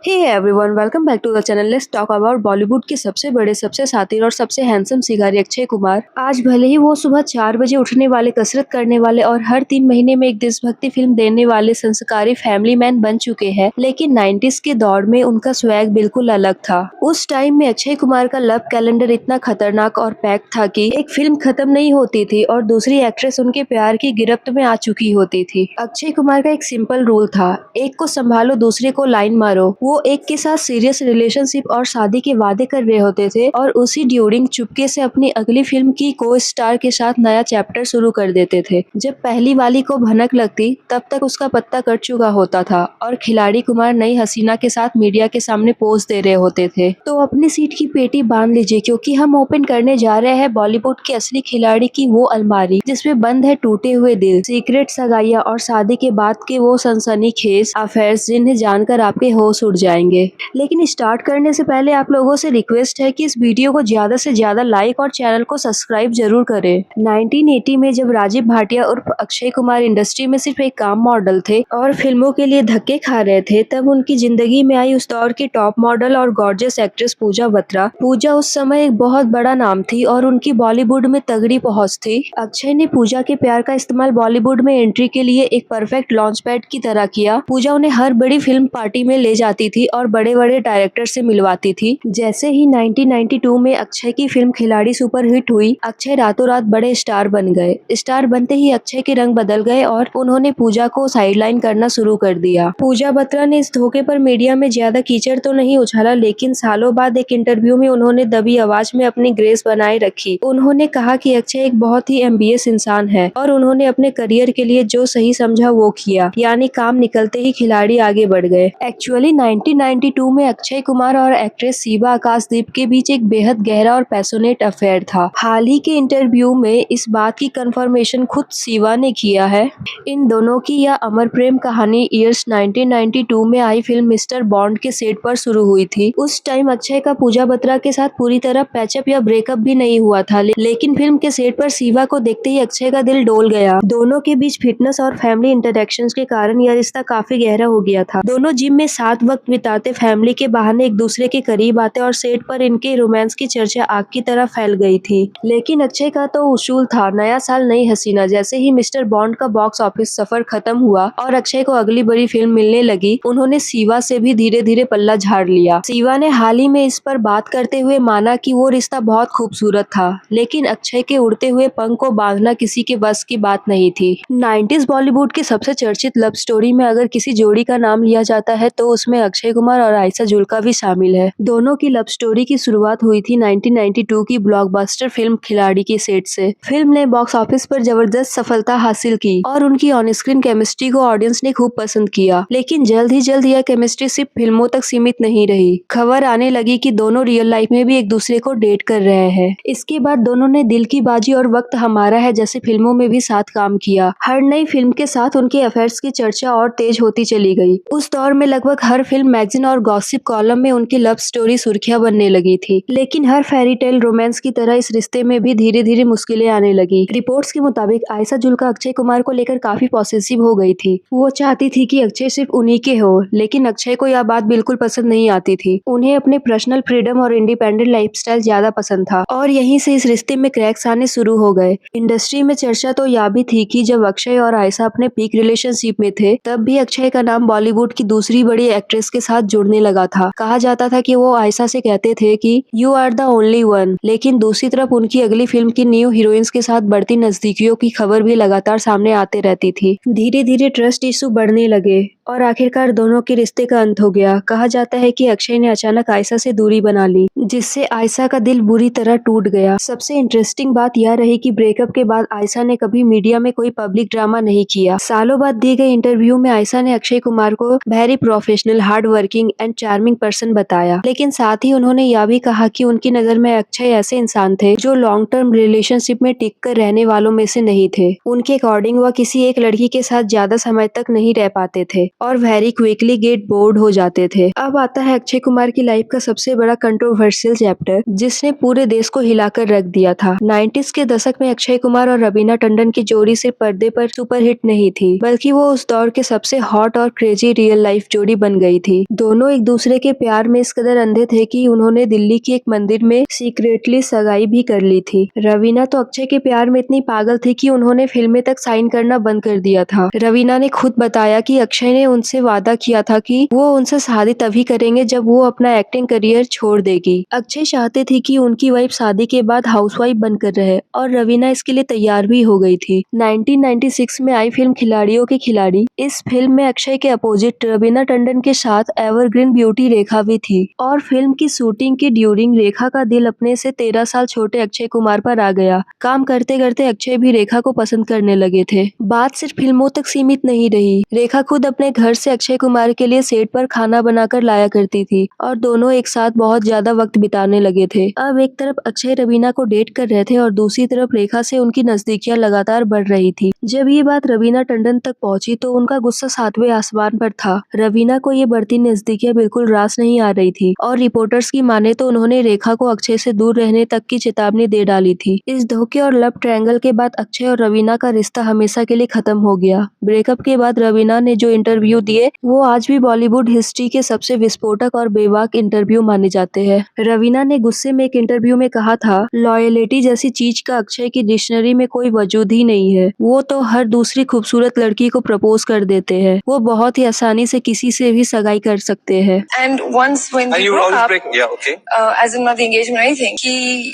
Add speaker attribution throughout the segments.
Speaker 1: Hey everyone, welcome back to the channel. Let's talk about Bollywood के सबसे बड़े, सबसे शातिर और सबसे हैंडसम शिकारी अक्षय कुमार। आज भले ही वो सुबह 4 बजे उठने वाले, कसरत करने वाले और हर 3 महीने में एक देशभक्ति फिल्म देने वाले संस्कारी फैमिली मैन बन चुके हैं, लेकिन 90s के दौर में उनका स्वैग बिल्कुल अलग था। उस टाइम में अक्षय कुमार का लव कैलेंडर इतना खतरनाक और पैक था कि एक फिल्म खत्म नहीं होती थी और दूसरी एक्ट्रेस उनके प्यार की गिरफ्त में आ चुकी होती थी। अक्षय कुमार का एक सिंपल रूल था, एक को संभालो, दूसरे को लाइन मारो। वो एक के साथ सीरियस रिलेशनशिप और शादी के वादे कर रहे होते थे और उसी ड्यूरिंग चुपके से अपनी अगली फिल्म की को स्टार के साथ नया चैप्टर शुरू कर देते थे। जब पहली वाली को भनक लगती तब तक उसका पत्ता कट चुका होता था और खिलाड़ी कुमार नई हसीना के साथ मीडिया के सामने पोज दे रहे होते थे। तो अपनी सीट की पेटी बांध लीजिए, क्योंकि हम ओपन करने जा रहे हैं बॉलीवुड के असली खिलाड़ी की वो अलमारी जिसमें बंद है टूटे हुए दिल, सीक्रेट सगाइयां और शादी के बाद के वो सनसनीखेज अफेयर्स जिन्हें जानकर आपके होश उड़ जाएंगे। लेकिन स्टार्ट करने से पहले आप लोगों से रिक्वेस्ट है कि इस वीडियो को ज्यादा से ज्यादा लाइक और चैनल को सब्सक्राइब जरूर करें। 1980 में जब राजीव भाटिया उर्फ अक्षय कुमार इंडस्ट्री में सिर्फ एक काम मॉडल थे और फिल्मों के लिए धक्के खा रहे थे, तब उनकी जिंदगी में आई उस दौर की टॉप मॉडल और गॉर्जियस एक्ट्रेस पूजा बत्रा। पूजा उस समय एक बहुत बड़ा नाम थी और उनकी बॉलीवुड में तगड़ी पहुंच थी। अक्षय ने पूजा के प्यार का इस्तेमाल बॉलीवुड में एंट्री के लिए एक परफेक्ट लॉन्च पैड की तरह किया। पूजा उन्हें हर बड़ी फिल्म पार्टी में ले जाती थी और बड़े बड़े डायरेक्टर से मिलवाती थी। जैसे ही 1992 में अक्षय की फिल्म खिलाड़ी सुपरहिट हुई, अक्षय रातों रात बड़े स्टार बन गए। स्टार बनते ही अक्षय के रंग बदल गए और उन्होंने पूजा को साइडलाइन करना शुरू कर दिया। पूजा बत्रा ने इस धोखे पर मीडिया में ज्यादा कीचड़ तो नहीं उछाला, लेकिन सालों बाद एक इंटरव्यू में उन्होंने दबी आवाज में अपनी ग्रेस बनाए रखी। उन्होंने कहा कि अक्षय एक बहुत ही एम्बिशियस इंसान है और उन्होंने अपने करियर के लिए जो सही समझा वो किया, यानी काम निकलते ही खिलाड़ी आगे बढ़ गए। एक्चुअली 1992 में अक्षय कुमार और एक्ट्रेस सीबा आकाशदीप के बीच एक बेहद गहरा और पैशनेट अफेयर था। हाल ही के इंटरव्यू में इस बात की कंफर्मेशन खुद सीबा ने किया है। इन दोनों की यह अमर प्रेम कहानी ईयर्स 1992 में आई फिल्म मिस्टर बॉन्ड के सेट पर शुरू हुई थी। उस टाइम अक्षय का पूजा बत्रा के साथ पूरी तरह पैचअप या ब्रेकअप भी नहीं हुआ था, लेकिन फिल्म के सेट पर सीबा को देखते ही अक्षय का दिल डोल गया। दोनों के बीच फिटनेस और फैमिली इंटरेक्शंस के कारण यह रिश्ता काफी गहरा हो गया था। दोनों जिम में साथ वक्त बिताते, फैमिली के बहाने एक दूसरे के करीब आते और सेट पर इनके रोमांस की चर्चा आग की तरह फैल गई थी। लेकिन अक्षय का तो उसूल था, नया साल नई हसीना। जैसे ही मिस्टर बॉन्ड का बॉक्स ऑफिस सफर खत्म हुआ और अक्षय को अगली बड़ी फिल्म मिलने लगी, उन्होंने सीवा से भी धीरे धीरे पल्ला झाड़ लिया। सीवा ने हाल ही में इस पर बात करते हुए माना कि वो रिश्ता बहुत खूबसूरत था, लेकिन अक्षय के उड़ते हुए पंख को बांधना किसी के बस की बात नहीं थी। 90s बॉलीवुड की सबसे चर्चित लव स्टोरी में अगर किसी जोड़ी का नाम लिया जाता है तो उसमें अक्षय कुमार और आयशा जुल्का भी शामिल है। दोनों की लव स्टोरी की शुरुआत हुई थी 1992 की ब्लॉकबस्टर फिल्म खिलाड़ी के सेट से। फिल्म ने बॉक्स ऑफिस पर जबरदस्त सफलता हासिल की और उनकी ऑन स्क्रीन केमिस्ट्री को ऑडियंस ने खूब पसंद किया। लेकिन जल्द ही जल्द यह केमिस्ट्री सिर्फ फिल्मों तक सीमित नहीं रही। खबर आने लगी कि दोनों रियल लाइफ में भी एक दूसरे को डेट कर रहे हैं। इसके बाद दोनों ने दिल की बाजी और वक्त हमारा है जैसे फिल्मों में भी साथ काम किया। हर नई फिल्म के साथ उनके अफेयर्स की चर्चा और तेज होती चली गई। उस दौर में लगभग हर फिल्म, मैगजीन और गॉसिप कॉलम में उनकी लव स्टोरी सुर्खियां बनने लगी थी। लेकिन हर फेरी टेल रोमांस की तरह इस रिश्ते में भी धीरे धीरे मुश्किलें आने लगी। रिपोर्ट्स के मुताबिक आयशा जुल्का अक्षय कुमार को लेकर काफी पॉसेसिव हो गई थी। वो चाहती थी कि अक्षय सिर्फ उन्हीं के हो, लेकिन अक्षय को यह बात बिल्कुल पसंद नहीं आती थी। उन्हें अपने पर्सनल फ्रीडम और इंडिपेंडेंट लाइफस्टाइल ज्यादा पसंद था और यहीं से इस रिश्ते में क्रैक्स आने शुरू हो गए। इंडस्ट्री में चर्चा तो यह भी थी कि जब अक्षय और आयशा अपने पीक रिलेशनशिप में थे, तब भी अक्षय का नाम बॉलीवुड की दूसरी बड़ी एक्ट्रेस के साथ जुड़ने लगा था। कहा जाता था कि वो आयशा से कहते थे कि you are the only one, लेकिन दूसरी तरफ उनकी अगली फिल्म की न्यू हीरोइंस के साथ बढ़ती नजदीकियों की खबर भी लगातार सामने आते रहती थी। धीरे धीरे ट्रस्ट इशू बढ़ने लगे और आखिरकार दोनों के रिश्ते का अंत हो गया। कहा जाता है कि अक्षय ने अचानक आयशा से दूरी बना ली, जिससे आयशा का दिल बुरी तरह टूट गया। सबसे इंटरेस्टिंग बात यह रही कि ब्रेकअप के बाद आयशा ने कभी मीडिया में कोई पब्लिक ड्रामा नहीं किया। सालों बाद दिए गए इंटरव्यू में आयशा ने अक्षय कुमार को very professional, hard working and charming person बताया, लेकिन साथ ही उन्होंने यह भी कहा कि उनकी नजर में अक्षय ऐसे इंसान थे जो लॉन्ग टर्म रिलेशनशिप में टिक कर रहने वालों में से नहीं थे। उनके अकॉर्डिंग वह किसी एक लड़की के साथ ज्यादा समय तक नहीं रह पाते थे। और वेरी क्विकली गेट बोर्ड हो जाते थे। अब आता है अक्षय कुमार की लाइफ का सबसे बड़ा कंट्रोवर्शियल चैप्टर, जिसने पूरे देश को हिलाकर रख दिया था। 90s के दशक में अक्षय कुमार और रवीना टंडन की जोड़ी सिर्फ पर्दे पर सुपरहिट नहीं थी, बल्कि वो उस दौर के सबसे हॉट और क्रेजी रियल लाइफ जोड़ी बन गई थी। दोनों एक दूसरे के प्यार में इस कदर अंधे थे कि उन्होंने दिल्ली की एक मंदिर में सीक्रेटली सगाई भी कर ली थी। रवीना तो अक्षय के प्यार में इतनी पागल थी कि उन्होंने फिल्में तक साइन करना बंद कर दिया था। रवीना ने खुद बताया कि अक्षय ने उनसे वादा किया था कि वो उनसे शादी तभी करेंगे जब वो अपना एक्टिंग करियर छोड़ देगी। अक्षय चाहते थे कि उनकी वाइफ शादी के बाद हाउसवाइफ बनकर रहे और रवीना इसके लिए तैयार भी हो गई थी। 1996 में आई फिल्म खिलाड़ियों के खिलाड़ी। इस फिल्म में अक्षय के अपोजिट रवीना टंडन के साथ एवरग्रीन ब्यूटी रेखा भी थी और फिल्म की शूटिंग के ड्यूरिंग रेखा का दिल अपने से 13 साल छोटे अक्षय कुमार पर आ गया। काम करते करते अक्षय भी रेखा को पसंद करने लगे थे। बात सिर्फ फिल्मों तक सीमित नहीं रही। रेखा खुद अपने घर से अक्षय कुमार के लिए सेट पर खाना बनाकर लाया करती थी और दोनों एक साथ बहुत ज्यादा वक्त बिताने लगे थे। अब एक तरफ अक्षय रवीना को डेट कर रहे थे और दूसरी तरफ रेखा से उनकी नजदीकियां लगातार बढ़ रही थी। जब ये बात रवीना टंडन तक पहुंची तो उनका गुस्सा 7वें आसमान पर था। रवीना को ये बढ़ती नजदीकियां बिल्कुल रास नहीं आ रही थी और रिपोर्टर्स की माने तो उन्होंने रेखा को अक्षय से दूर रहने तक की चेतावनी दे डाली थी। इस धोखे और लव ट्रायंगल के बाद अक्षय और रवीना का रिश्ता हमेशा के लिए खत्म हो गया। ब्रेकअप के बाद रवीना ने जो इंटरव्यू दिए वो आज भी बॉलीवुड हिस्ट्री के सबसे विस्फोटक और बेबाक इंटरव्यू माने जाते हैं। रवीना ने गुस्से में एक इंटरव्यू में कहा था, लॉयल्टी जैसी चीज का अक्षय की डिक्शनरी में कोई वजूद ही नहीं है। वो तो हर दूसरी खूबसूरत लड़की को प्रपोज कर देते हैं। वो बहुत ही आसानी से किसी से भी सगाई कर सकते हैं।
Speaker 2: And once when we broke up, yeah, okay. As in not the engagement or anything,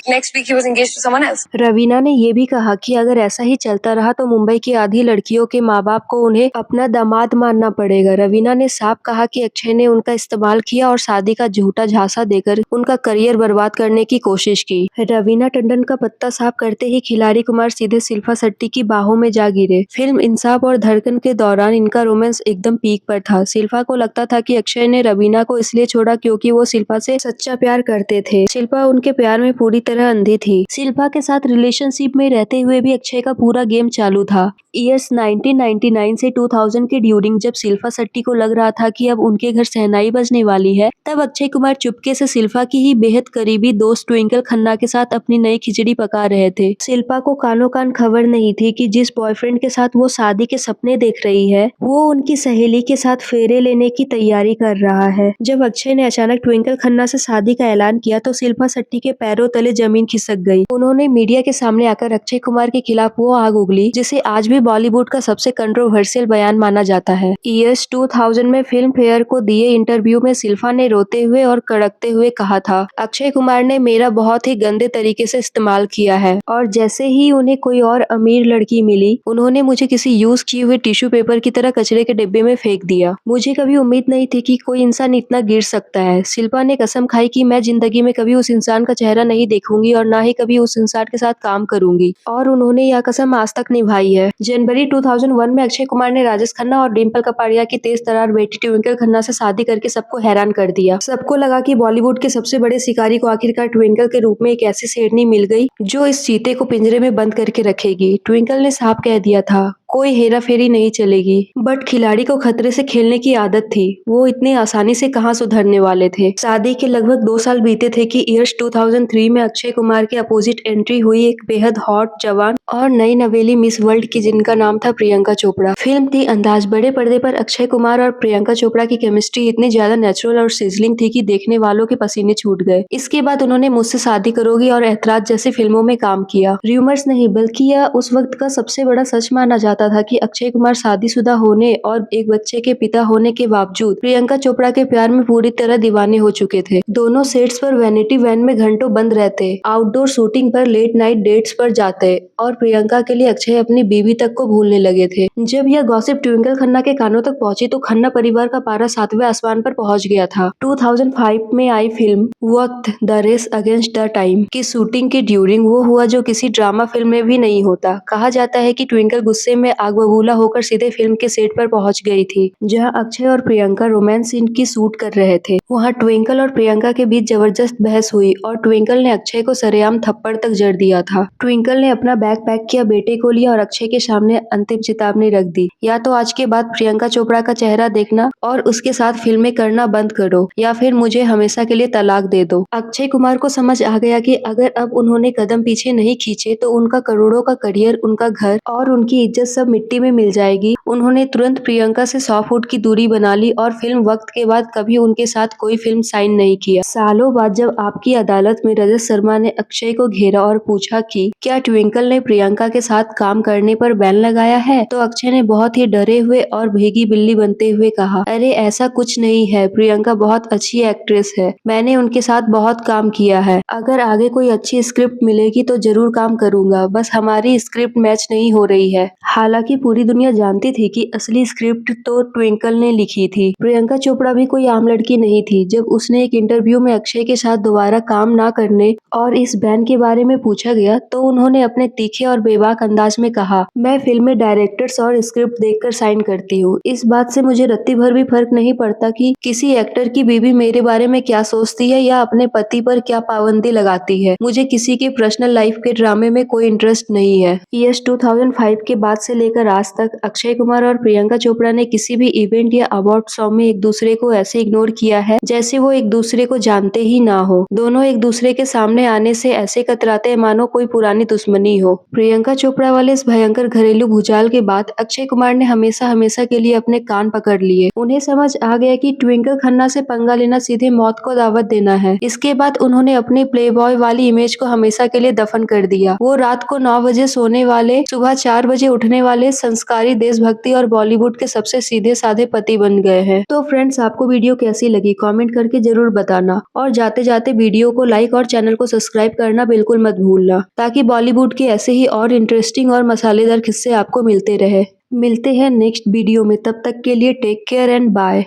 Speaker 2: next week he was engaged to someone else.
Speaker 1: Raveena ने ये भी कहा कि अगर ऐसा ही चलता रहा तो मुंबई की आधी लड़कियों के माँ बाप को उन्हें अपना दामाद मानना पड़ेगा। रवीना ने साफ कहा कि अक्षय ने उनका इस्तेमाल किया और शादी का झूठा झांसा देकर उनका करियर बर्बाद करने की कोशिश की। रवीना टंडन का पत्ता साफ करते ही खिलाड़ी कुमार सीधे शिल्पा शेट्टी की बाहों में जा गिरे। फिल्म इंसाफ और धड़कन के दौरान इनका रोमांस एकदम पीक पर था। शिल्पा को लगता था कि अक्षय ने रवीना को इसलिए छोड़ा क्योंकि वो शिल्पा से सच्चा प्यार करते थे। शिल्पा उनके प्यार में पूरी तरह अंधी थी। शिल्पा के साथ रिलेशनशिप में रहते हुए भी अक्षय का पूरा गेम चालू था। ईयर्स 1999 से 2000 के ड्यूरिंग जब शिल्पा शेट्टी को लग रहा था कि अब उनके घर शहनाई बजने वाली है, तब अक्षय कुमार चुपके से शिल्पा की ही बेहद करीबी दोस्त ट्विंकल खन्ना के साथ अपनी नई खिचड़ी पका रहे थे। शिल्पा को कानो कान खबर नहीं थी कि जिस बॉयफ्रेंड के साथ वो शादी के सपने देख रही है वो उनकी सहेली के साथ फेरे लेने की तैयारी कर रहा है। जब अक्षय ने अचानक ट्विंकल खन्ना से शादी का ऐलान किया तो शिल्पा शेट्टी के पैरों तले जमीन खिसक गई। उन्होंने मीडिया के सामने आकर अक्षय कुमार के खिलाफ वो आग उगली जिसे आज भी बॉलीवुड का सबसे कंट्रोवर्शियल बयान माना जाता है। ईयर्स 2000 में फिल्म फेयर को दिए इंटरव्यू में शिल्पा ने रोते हुए और कड़कते हुए कहा था, अक्षय कुमार ने मेरा बहुत ही गंदे तरीके से इस्तेमाल किया है और जैसे ही उन्हें कोई और अमीर लड़की मिली उन्होंने मुझे किसी यूज किए हुए टिश्यू पेपर की तरह कचरे के डिब्बे में फेंक दिया। मुझे कभी उम्मीद नहीं थी कि कोई इंसान इतना गिर सकता है। शिल्पा ने कसम खाई कि मैं जिंदगी में कभी उस इंसान का चेहरा नहीं देखूंगी और ना ही कभी उस इंसान के साथ काम करूंगी और उन्होंने यह कसम आज तक निभाई है। जनवरी 2001 में अक्षय कुमार ने राजेश खन्ना और डिम्पल कपाड़िया की तेज तर्रार बेटी ट्विंकल खन्ना से शादी करके सबको हैरान कर दिया। सबको लगा कि बॉलीवुड के सबसे बड़े शिकारी को आखिरकार ट्विंकल के रूप में एक ऐसी शेरनी मिल गई जो इस चीते को पिंजरे में बंद करके रखेगी। ट्विंकल ने साफ कह दिया था, कोई हेरा फेरी नहीं चलेगी। बट खिलाड़ी को खतरे से खेलने की आदत थी। वो इतनी आसानी से कहां सुधरने वाले थे। शादी के लगभग 2 साल बीते थे कि ईयर्स 2003 में अक्षय कुमार के अपोजिट एंट्री हुई एक बेहद हॉट, जवान और नई नवेली मिस वर्ल्ड की जिनका नाम था प्रियंका चोपड़ा। फिल्म थी अंदाज। बड़े पर्दे पर अक्षय कुमार और प्रियंका चोपड़ा की केमिस्ट्री इतनी ज्यादा नेचुरल और सिजलिंग थी कि देखने वालों के पसीने छूट गए। इसके बाद उन्होंने मुझसे शादी करोगी और ऐतराज जैसी फिल्मों में काम किया। र्यूमर्स नहीं बल्कि यह उस वक्त का सबसे बड़ा सच माना जाता था कि अक्षय कुमार शादीशुदा होने और एक बच्चे के पिता होने के बावजूद प्रियंका चोपड़ा के प्यार में पूरी तरह दीवाने हो चुके थे। दोनों सेट्स पर वैनिटी वैन में घंटों बंद रहते, आउटडोर शूटिंग पर लेट नाइट डेट्स पर जाते और प्रियंका के लिए अक्षय अपनी बीवी तक को भूलने लगे थे। जब यह गॉसिप ट्विंकल खन्ना के कानों तक पहुंची तो खन्ना परिवार का पारा 7वें आसमान पर पहुंच गया था। 2005 में आई film Waqt the race against the time की शूटिंग के ड्यूरिंग वो हुआ जो किसी ड्रामा फिल्म में भी नहीं होता। कहा जाता है कि ट्विंकल गुस्से में में आग बबूला होकर सीधे फिल्म के सेट पर पहुंच गई थी, जहां अक्षय और प्रियंका रोमांस सीन की शूट कर रहे थे। वहां ट्विंकल और प्रियंका के बीच जबरदस्त बहस हुई और ट्विंकल ने अक्षय को सरेआम थप्पड़ तक जड़ दिया था। ट्विंकल ने अपना बैग पैक किया, बेटे को लिया और अक्षय के सामने अंतिम चेतावनी रख दी, या तो आज के बाद प्रियंका चोपड़ा का चेहरा देखना और उसके साथ फिल्में करना बंद करो, या फिर मुझे हमेशा के लिए तलाक दे दो। अक्षय कुमार को समझ आ गया कि अगर अब उन्होंने कदम पीछे नहीं खींचे तो उनका करोड़ों का करियर, उनका घर और उनकी इज्जत सब मिट्टी में मिल जाएगी। उन्होंने तुरंत प्रियंका से 100 फुट की दूरी बना ली और फिल्म वक्त के बाद कभी उनके साथ कोई फिल्म साइन नहीं किया। सालों बाद जब आपकी अदालत में रजत शर्मा ने अक्षय को घेरा और पूछा कि क्या ट्विंकल ने प्रियंका के साथ काम करने पर बैन लगाया है, तो अक्षय ने बहुत ही डरे हुए और भीगी बिल्ली बनते हुए कहा, अरे ऐसा कुछ नहीं है, प्रियंका बहुत अच्छी एक्ट्रेस है, मैंने उनके साथ बहुत काम किया है, अगर आगे कोई अच्छी स्क्रिप्ट मिलेगी तो जरूर काम करूंगा, बस हमारी स्क्रिप्ट मैच नहीं हो रही है। हालांकि पूरी दुनिया जानती थी कि असली स्क्रिप्ट तो ट्विंकल ने लिखी थी। प्रियंका चोपड़ा भी कोई आम लड़की नहीं थी। जब उसने एक इंटरव्यू में अक्षय के साथ दोबारा काम ना करने और इस बैन के बारे में पूछा गया तो उन्होंने अपने तीखे और बेबाक अंदाज में कहा, मैं फिल्म में डायरेक्टर्स और स्क्रिप्ट देखकर साइन करती हूँ। इस बात से मुझे रत्ती भर भी फर्क नहीं पड़ता कि किसी एक्टर की बीवी मेरे बारे में क्या सोचती है या अपने पति पर क्या पाबंदी लगाती है। मुझे किसी के पर्सनल लाइफ के ड्रामे में कोई इंटरेस्ट नहीं है। यस 2005 के बाद से लेकर आज तक अक्षय कुमार और प्रियंका चोपड़ा ने किसी भी इवेंट या अवार्ड शो में एक दूसरे को ऐसे इग्नोर किया है जैसे वो एक दूसरे को जानते ही ना हो। दोनों एक दूसरे के सामने आने से ऐसे कतराते मानो कोई पुरानी दुश्मनी हो। प्रियंका चोपड़ा वाले इस भयंकर घरेलू भूचाल के बाद अक्षय कुमार ने हमेशा हमेशा के लिए अपने कान पकड़ लिए। उन्हें समझ आ गया कि ट्विंकल खन्ना से पंगा लेना सीधे मौत को दावत देना है। इसके बाद उन्होंने अपनी प्लेबॉय वाली इमेज को हमेशा के लिए दफन कर दिया। वो रात को 9 बजे सोने वाले, सुबह 4 बजे उठने वाले संस्कारी, देशभक्ति और बॉलीवुड के सबसे सीधे साधे पति बन गए हैं। तो फ्रेंड्स, आपको वीडियो कैसी लगी कमेंट करके जरूर बताना और जाते जाते वीडियो को लाइक और चैनल को सब्सक्राइब करना बिल्कुल मत भूलना, ताकि बॉलीवुड के ऐसे ही और इंटरेस्टिंग और मसालेदार किस्से आपको मिलते रहे। मिलते हैं नेक्स्ट वीडियो में, तब तक के लिए टेक केयर एंड बाय।